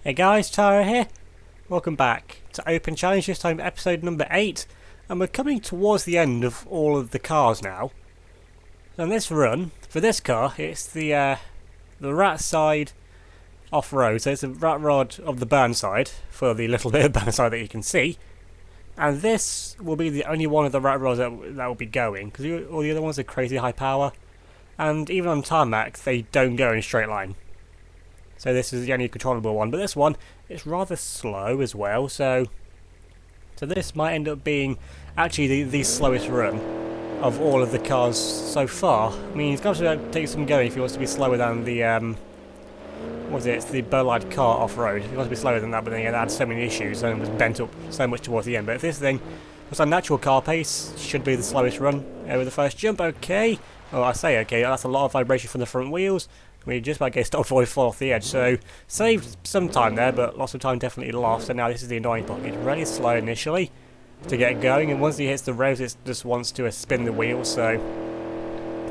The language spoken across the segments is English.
Hey guys, Tara here. Welcome back to Open Challenge, this time episode number 8. And we're coming towards the end of all of the cars now. So on this run, for this car, it's the rat side off-road. So it's the rat rod of the burn side, for the little bit of burn side that you can see. And this will be the only one of the rat rods that will be going, because all the other ones are crazy high power. And even on tarmac, they don't go in a straight line. So this is the only controllable one, but this one is rather slow as well, so this might end up being actually the slowest run of all of the cars so far. I mean, it's going to take some going if he wants to be slower than the, it's the Burlide car off-road. If he wants to be slower than that, but then it had so many issues and was bent up so much towards the end. But if this thing was a natural car pace, should be the slowest run over the first jump. Okay, well I say okay, that's a lot of vibration from the front wheels. We just about get stopped before we fall off the edge, so saved some time there, but lots of time definitely lost, and now this is the annoying part. It's really slow initially to get going, and once he hits the revs it just wants to spin the wheels, so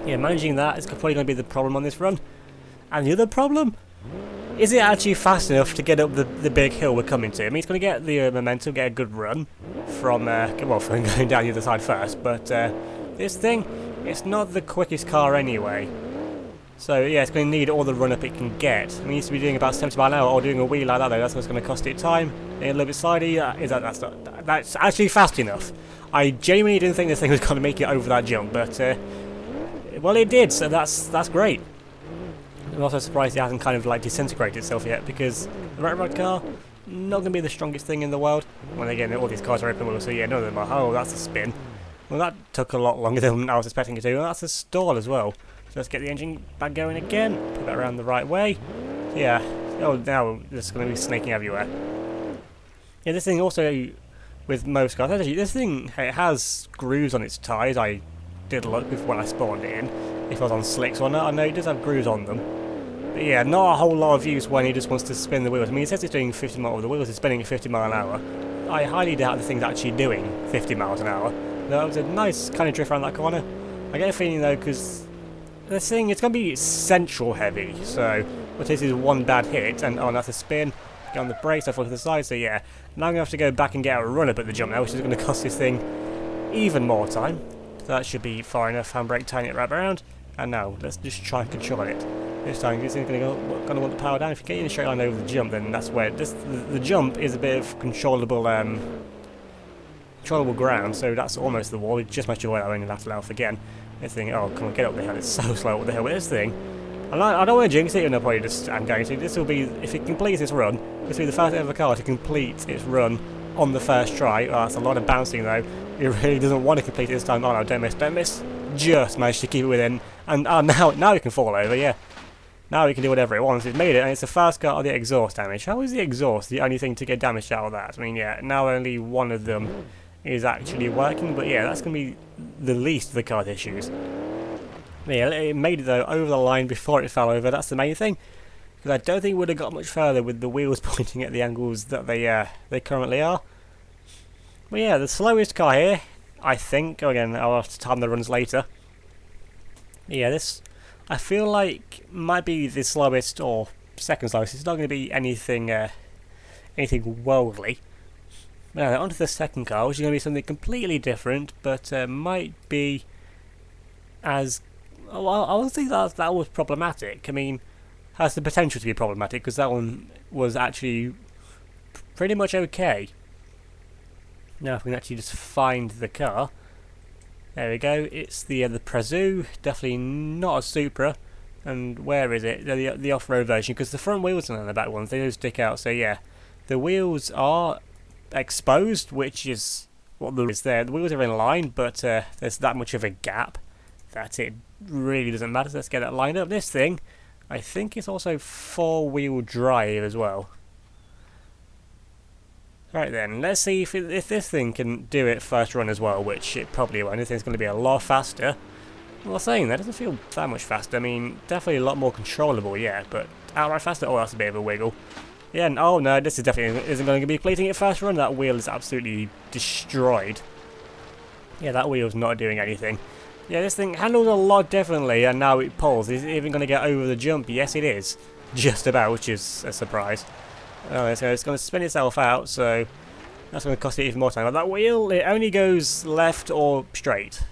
yeah, managing that is probably going to be the problem on this run. And the other problem, is it actually fast enough to get up the big hill we're coming to? I mean, it's going to get the momentum, get a good run from, from going down the other side first, but this thing, it's not the quickest car anyway. So yeah, it's going to need all the run up it can get. I mean, it needs to be doing about 70 miles an hour, or doing a wheel like that though, that's what's going to cost it time. A little bit slidey, that's actually fast enough. I genuinely didn't think this thing was going to make it over that jump, but well it did, so that's great. I'm also surprised it hasn't kind of like disintegrated itself yet, because the rat rod car, not going to be the strongest thing in the world. Well again, all these cars are open wheel, so yeah, none of them are. Oh, that's a spin. Well, that took a lot longer than I was expecting it to, and that's a stall as well. So let's get the engine back going again, put that around the right way. Yeah, oh now it's going to be snaking everywhere. Yeah, this thing also, with most cars, actually this thing, it has grooves on its tyres. I did look when I spawned it in, if I was on slicks or not. I know it does have grooves on them. But yeah, not a whole lot of use when he just wants to spin the wheels. I mean, it says it's doing 50 miles, the wheels are spinning at 50 miles an hour. I highly doubt the thing's actually doing 50 miles an hour. That was a nice kind of drift around that corner. I get a feeling though, because this thing, it's going to be central heavy, so what this is one bad hit, and oh, that's a spin, get on the brakes, I fall to the side, so yeah, now I'm going to have to go back and get a run up at the jump now, which is going to cost this thing even more time. So that should be far enough, handbrake, tying it right around, and now let's just try and control it. This time, this thing's going to want the power down. If you get in a straight line over the jump, then that's where, the jump is a bit of controllable ground, so that's almost the wall. We just managed to avoid that one and have to let off again. This thing, oh come on, get up the hill, it's so slow up the hill with this thing. And I don't want to jinx it, and probably just, I'm going to, this will be, if it completes its run, this will be the first ever car to complete its run on the first try. Oh, that's a lot of bouncing though, it really doesn't want to complete it this time. Oh no, don't miss, just managed to keep it within, and now it can fall over, yeah. Now it can do whatever it wants, it's made it, and it's the first car of the exhaust damage. How is the exhaust the only thing to get damaged out of that? I mean, yeah, now only one of them is actually working, but yeah, that's going to be the least of the car's issues. Yeah, it made it though over the line before it fell over, that's the main thing, because I don't think it would have got much further with the wheels pointing at the angles that they currently are. But yeah, the slowest car here, I think, again, I'll have to time the runs later. Yeah, this, I feel like, might be the slowest, or second slowest. It's not going to be anything worldly. Now, onto the second car, which is going to be something completely different, but might be as... Well, I would think that was problematic. I mean, has the potential to be problematic, because that one was actually pretty much okay. Now, if we can actually just find the car. There we go, it's the Prezu, definitely not a Supra. And where is it? The off-road version, because the front wheels and the back ones, they do stick out, so yeah. The wheels are exposed, which is what there is there. The wheels are in line, but there's that much of a gap that it really doesn't matter. So let's get that lined up. This thing, I think it's also 4-wheel drive as well. Right then, let's see if this thing can do it first run as well, which it probably won't. This thing's going to be a lot faster. Well, saying that, doesn't feel that much faster. I mean, definitely a lot more controllable, yeah, but outright faster? Oh, that's a bit of a wiggle. Yeah, and oh no, this is definitely isn't going to be completing it first run. That wheel is absolutely destroyed. Yeah, that wheel's not doing anything. Yeah, this thing handles a lot differently, and now it pulls. Is it even going to get over the jump? Yes, it is. Just about, which is a surprise. Oh, so it's going to spin itself out, so that's going to cost it even more time. But that wheel, it only goes left or straight.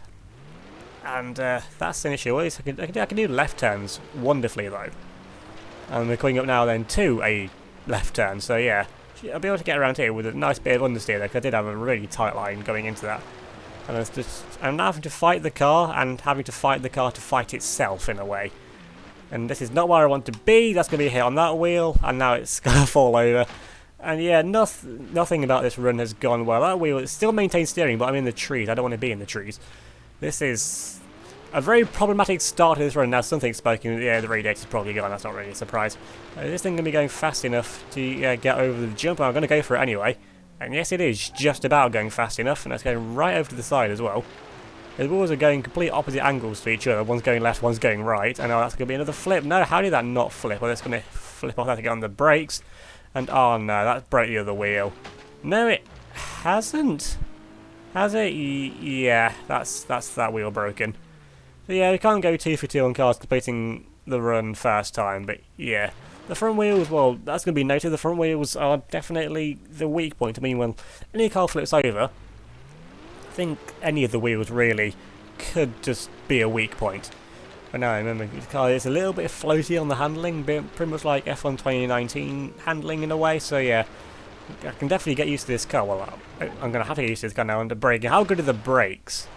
And that's an issue. Well, I can do left turns wonderfully, though. And we're coming up now then to a left turn, so yeah. I'll be able to get around here with a nice bit of understeer there, because I did have a really tight line going into that. And I'm now having to fight the car, and having to fight the car to fight itself, in a way. And this is not where I want to be. That's going to be a hit on that wheel, and now it's going to fall over. And yeah, nothing about this run has gone well. That wheel, it still maintains steering, but I'm in the trees. I don't want to be in the trees. This is a very problematic start to this run. Now something's spoken. Yeah, the radiator's probably gone. That's not really a surprise. This thing going to be going fast enough to get over the jump. I'm going to go for it anyway. And yes, it is just about going fast enough, and it's going right over to the side as well. The wheels are going complete opposite angles to each other. One's going left, one's going right. And that's going to be another flip. No, how did that not flip? Well, it's going to flip off. I have to get on the brakes. And oh no, that broke the other wheel. No, it hasn't. Has it? Yeah, that's that wheel broken. So yeah, we can't go 2 for 2 on cars completing the run first time. But yeah, the front wheels, well, that's going to be noted. The front wheels are definitely the weak point. I mean, when any car flips over, I think any of the wheels really could just be a weak point. But now I remember the car is a little bit floaty on the handling, pretty much like F1 2019 handling in a way, so yeah, I can definitely get used to this car. Well, I'm going to have to get used to this car now under braking. How good are the brakes?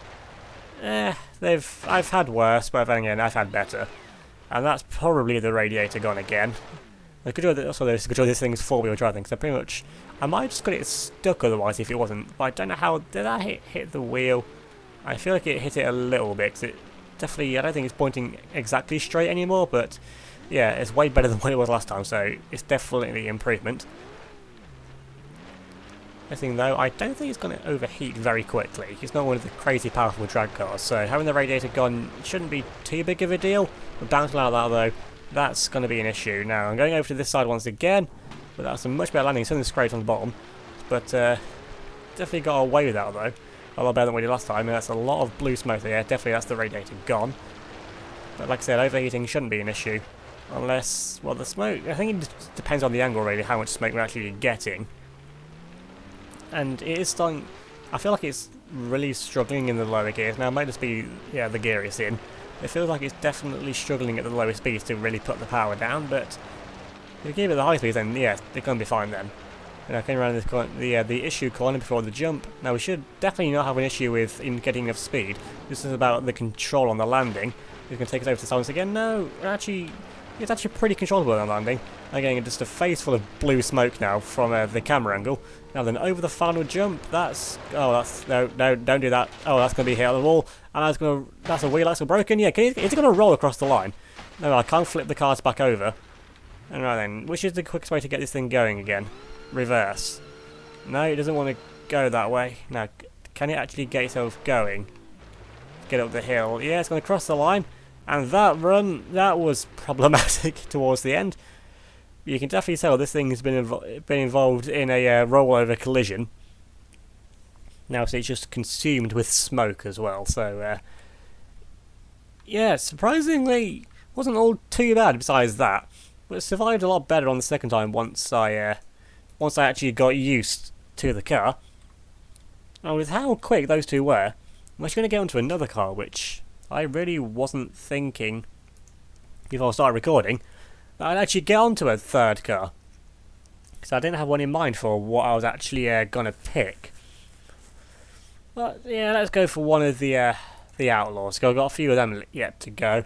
I've had worse, but then again, I've had better. And that's probably the radiator gone again. The good job, also the good job this thing's 4-wheel drive, because I pretty much, I might just got it stuck otherwise if it wasn't, but I don't know how, did that hit the wheel? I feel like it hit it a little bit, because it definitely, I don't think it's pointing exactly straight anymore, but yeah, it's way better than what it was last time, so it's definitely improvement. I think though, I don't think it's going to overheat very quickly. It's not one of the crazy powerful drag cars, so having the radiator gone shouldn't be too big of a deal. But bouncing out of that though, that's going to be an issue. Now, I'm going over to this side once again, but that's a much better landing. Something scraped on the bottom, but definitely got away with that though. A lot better than we did last time, and that's a lot of blue smoke there. Yeah, definitely that's the radiator gone. But like I said, overheating shouldn't be an issue. Unless, well, the smoke, I think it depends on the angle really, how much smoke we're actually getting. And it is starting, I feel like it's really struggling in the lower gears. Now, it might just be, yeah, the gear it's in. It feels like it's definitely struggling at the lower speeds to really put the power down, but if you give it the high speeds, then yeah, they're going to be fine then. And I came around this corner, the issue corner before the jump. Now, we should definitely not have an issue with in getting enough speed. This is about the control on the landing. You can take us over to silence again. No, actually, it's actually pretty controllable on landing. I'm getting just a face full of blue smoke now from the camera angle. Now then, over the final jump, that's no, don't do that. Oh, that's going to be hit on the wall, and that's a wheel axle broken. Yeah, is it going to roll across the line? No, I can't flip the cars back over. And right then, which is the quickest way to get this thing going again? Reverse. No, it doesn't want to go that way. Now, can it actually get itself going? Get up the hill. Yeah, it's going to cross the line. And that run, that was problematic towards the end. You can definitely tell this thing has been involved in a rollover collision. Now, so it's just consumed with smoke as well. So, yeah, surprisingly, wasn't all too bad besides that. But it survived a lot better on the second time once I actually got used to the car. And with how quick those two were, I'm actually going to get onto another car, which I really wasn't thinking before I started recording that I'd actually get onto a third car. Because I didn't have one in mind for what I was actually going to pick. But yeah, let's go for one of the Outlaws. I've got a few of them yet to go.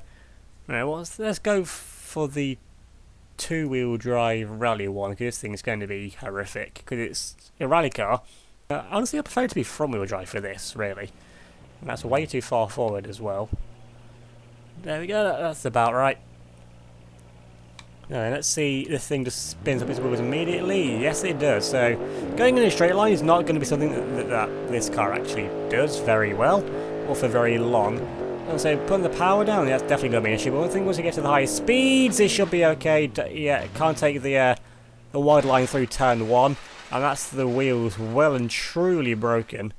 Right, let's go for the 2-wheel drive rally one, because this thing's going to be horrific. Because it's a rally car. Honestly, I prefer it to be front-wheel drive for this, really. And that's way too far forward as well. There we go, that's about right. Now, let's see, this thing just spins up its wheels immediately. Yes, it does. So, going in a straight line is not going to be something that this car actually does very well, or for very long. And so, putting the power down, that's definitely going to be an issue. But I think once you get to the highest speeds, it should be okay. Yeah, can't take the wide line through turn 1, and that's the wheels well and truly broken.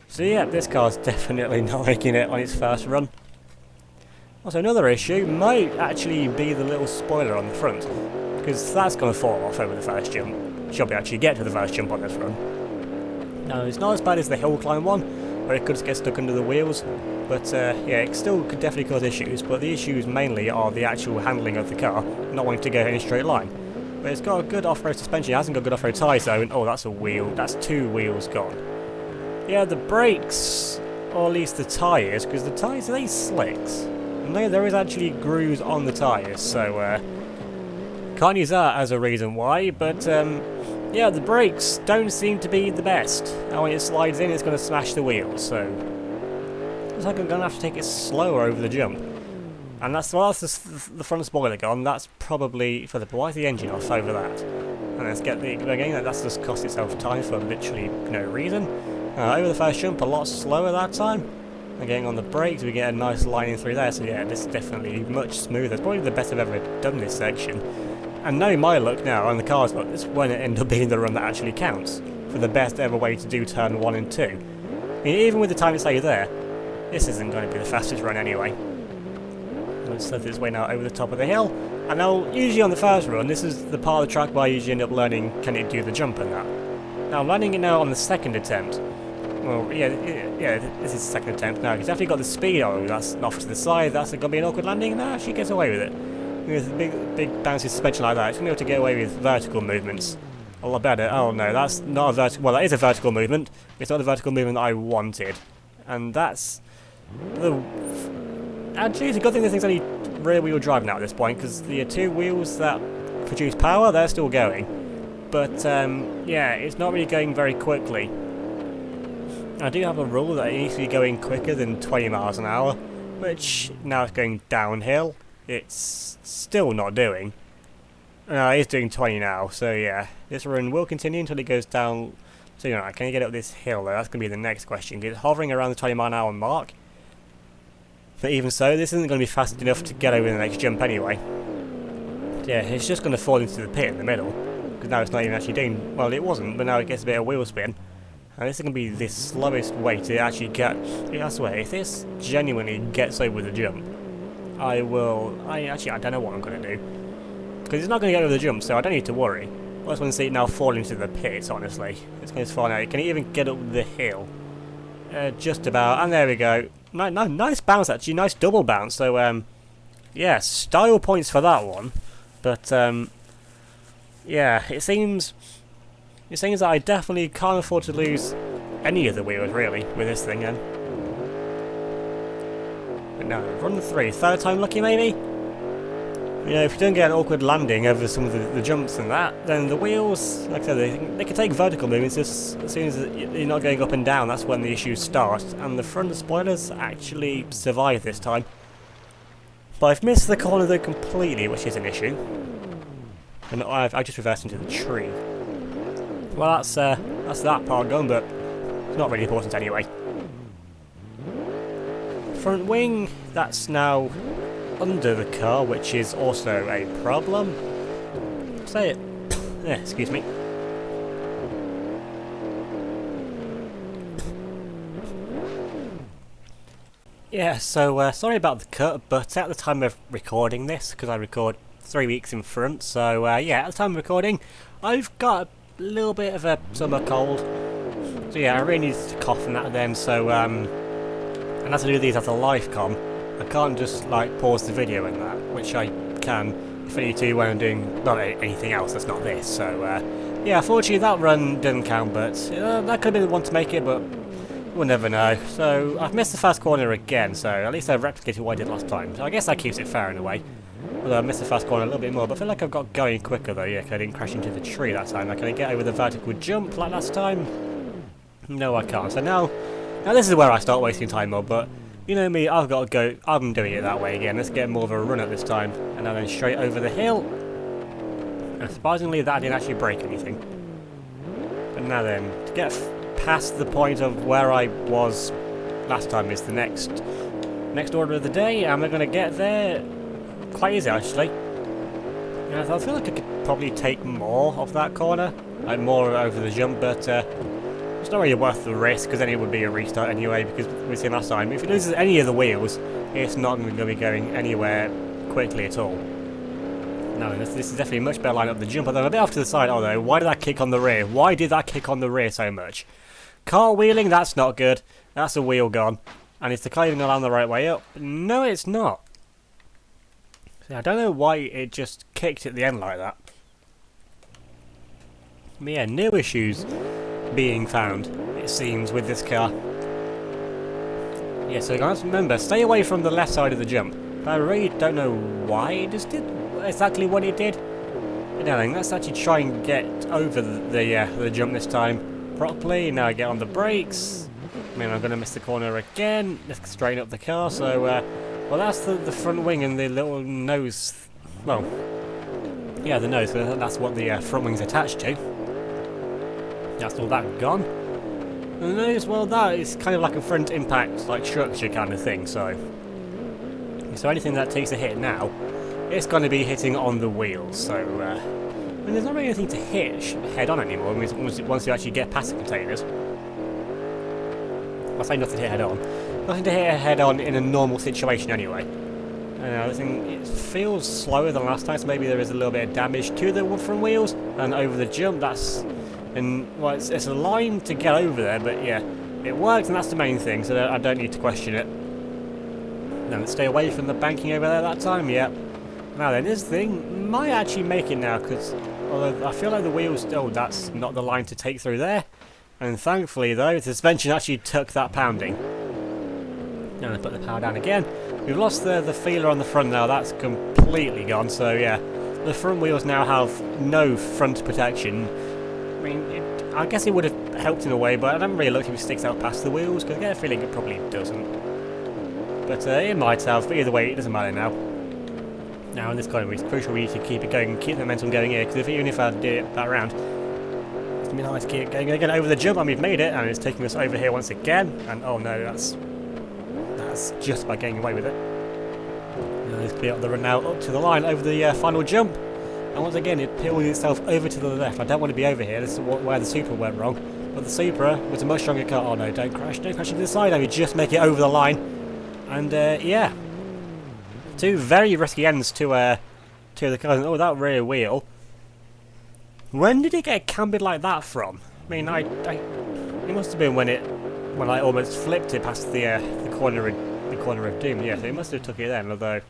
So yeah, this car's definitely not making it on its first run. Also, another issue might actually be the little spoiler on the front. because that's going to fall off over the first jump. Should be actually get to the first jump on this run. No, it's not as bad as the hill climb one, where it could get stuck under the wheels, but yeah, it still could definitely cause issues, but the issues mainly are the actual handling of the car, not wanting to go in a straight line. But it's got a good off-road suspension, it hasn't got good off-road tyres though, and oh, that's a wheel, that's 2 wheels gone. Yeah, the brakes, or at least the tyres, because the tyres, are they slicks? And there is actually grooves on the tyres, so can't use that as a reason why, but yeah, the brakes don't seem to be the best. Now when it slides in, it's going to smash the wheels, so looks like I'm going to have to take it slower over the jump. And that's, well, that's the front spoiler gone. That's probably for the, why is the engine off over that? And let's get the, again, that's just cost itself time for literally no reason. Over the first jump, a lot slower that time. And getting on the brakes, we get a nice line in through there, so yeah, this is definitely much smoother. It's probably the best I've ever done this section. And knowing my luck now, and the car's luck, this won't end up being the run that actually counts for the best ever way to do turn 1 and 2. I mean, even with the time it saves there, this isn't going to be the fastest run anyway. Let's set this way now over the top of the hill. And now, usually on the first run, this is the part of the track where I usually end up learning, can it do the jump and that. Now, learning it now on the second attempt, well, yeah, this is the second attempt now. He's definitely got the speed. Oh, that's off to the side. That's going to be an awkward landing. No, she gets away with it. With a big bouncy suspension like that, it's going to be able to get away with vertical movements a lot better. Oh no, that's not a vertical. Well, that is a vertical movement. It's not the vertical movement that I wanted, and that's the. Actually, it's a good thing this thing's only rear-wheel drive now at this point, because the 2 wheels that produce power, they're still going. But yeah, it's not really going very quickly. I do have a rule that it needs to be going quicker than 20 miles an hour, which now it's going downhill. It's still not doing. No, it is doing 20 now, so yeah. This run will continue until it goes down. So, you know, can you get up this hill though? That's going to be the next question. It's hovering around the 20 mile an hour mark. But even so, this isn't going to be fast enough to get over the next jump anyway. So yeah, it's just going to fall into the pit in the middle. Because now it's not even actually doing... Well, it wasn't, but now it gets a bit of wheel spin. And this is going to be the slowest way to actually get... Yeah, I swear, if this genuinely gets over the jump, I don't know what I'm going to do. Because it's not going to get over the jump, so I don't need to worry. I just want to see it now fall into the pit, honestly. It's going to fall now. Can it even get up the hill? Just about. And there we go. Nice bounce, actually. Nice double bounce. So, yeah, style points for that one. But, yeah, it seems that I definitely can't afford to lose any of the wheels, really, with this thing, then. But no, run 3. Third time lucky, maybe? You know, if you don't get an awkward landing over some of the jumps and that, then the wheels, like I said, they can take vertical movements just as soon as you're not going up and down. That's when the issues start. And the front spoilers actually survive this time. But I've missed the corner though completely, which is an issue. And I just reversed into the tree. Well, that's that part gone, but it's not really important anyway. Front wing, that's now under the car, which is also a problem. Say it. Yeah, excuse me. Yeah, so sorry about the cut, but at the time of recording this, because I record 3 weeks in front, so yeah, at the time of recording, I've got a little bit of a summer cold. So yeah, I really need to cough and that then, so and as I do these as a live com, I can't just like pause the video and that, which I can if I need to when I'm doing not anything else that's not this. So yeah, fortunately that run didn't count, but that could have been the one to make it, but we'll never know. So I've missed the fast corner again, so at least I've replicated what I did last time. So I guess that keeps it fair in a way. Although I missed the fast corner a little bit more, but I feel like I've got going quicker though. Yeah, 'cause I didn't crash into the tree that time. Like, can I get over the vertical jump like last time? No, I can't. So now this is where I start wasting time more, but you know me, I've got to go. I'm doing it that way again. Let's get more of a run at this time. And now then straight over the hill. And surprisingly, that didn't actually break anything. But now then, to get past the point of where I was last time is the next order of the day. And we're going to get there quite easy, actually. And I feel like I could probably take more of that corner. Like more over the jump, but it's not really worth the risk, because then it would be a restart anyway, because we've seen last time, if it loses any of the wheels, it's not going to be going anywhere quickly at all. No, this is definitely a much better line up the jump. Although I'm a bit off to the side. Oh no, why did that kick on the rear? Why did that kick on the rear so much? Cartwheeling, that's not good. That's a wheel gone. And is the car even allowed the right way up? No, it's not. See, I don't know why it just kicked at the end like that. But yeah, new issues being found, it seems, with this car. Yeah, so guys, remember, stay away from the left side of the jump. But I really don't know why it just did exactly what it did. But now then, let's actually try and get over the jump this time properly. Now I get on the brakes. I mean, I'm going to miss the corner again. Let's straighten up the car. So, well, that's the front wing and the little nose. Well, yeah, the nose. That's what the front wing's attached to. That's all that gone. And the nose, well, that is kind of like a front impact, like structure kind of thing. So anything that takes a hit now, it's going to be hitting on the wheels. So, I mean, there's not really anything to hit head on anymore. I mean, once you actually get past the containers. I say nothing to hit head on. Nothing to hit head on in a normal situation anyway. I think it feels slower than last time, so maybe there is a little bit of damage to the front wheels. And over the jump, well, it's a line to get over there, but yeah, it works, and that's the main thing, so I don't need to question it. Now let's stay away from the banking over there that time, yeah. Now then, this thing might actually make it now, because although I feel like the wheels, oh, that's not the line to take through there. And thankfully, though, the suspension actually took that pounding. Now let's put the power down again. We've lost the feeler on the front now, that's completely gone, so yeah. The front wheels now have no front protection. I mean, I guess it would have helped in a way, but I haven't really looked if it sticks out past the wheels, because I get a feeling it probably doesn't. But it might have, but either way, it doesn't matter now. Now, in this corner, it's crucial we need to keep it going, and keep the momentum going here, because even if I do it that round, it's going to be nice to keep it going again over the jump, and we've made it, and it's taking us over here once again, and oh no, that's just by getting away with it. Now, let's clear up the run now, up to the line, over the final jump. And once again, it peeled itself over to the left. I don't want to be over here. This is where the Supra went wrong. But the Supra was a much stronger car. Oh no, don't crash into the side. I mean, just make it over the line. And yeah, two very risky ends to the car. Oh, that rear wheel. When did it get cambered like that from? I mean, it must have been when I almost flipped it past the corner of doom. Yeah, so it must have took it then. Although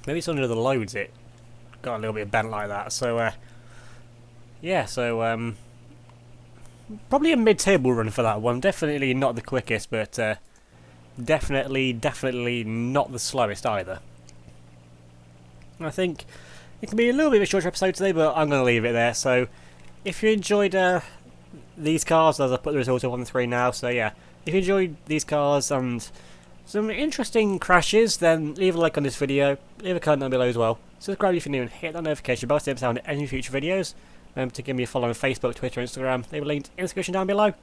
maybe it's under the loads it got a little bit bent like that, so yeah, so probably a mid-table run for that one. Definitely not the quickest, but definitely not the slowest either. I think it can be a little bit of a shorter episode today, but I'm going to leave it there. So if you enjoyed these cars, as I put the results up on the screen now, so yeah, if you enjoyed these cars and some interesting crashes, then leave a like on this video, leave a comment down below as well. Subscribe if you're new and hit that notification bell to be able to any future videos. Remember to give me a follow on Facebook, Twitter, Instagram. Leave a link in the description down below.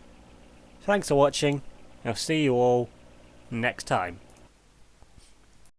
Thanks for watching. I'll see you all next time.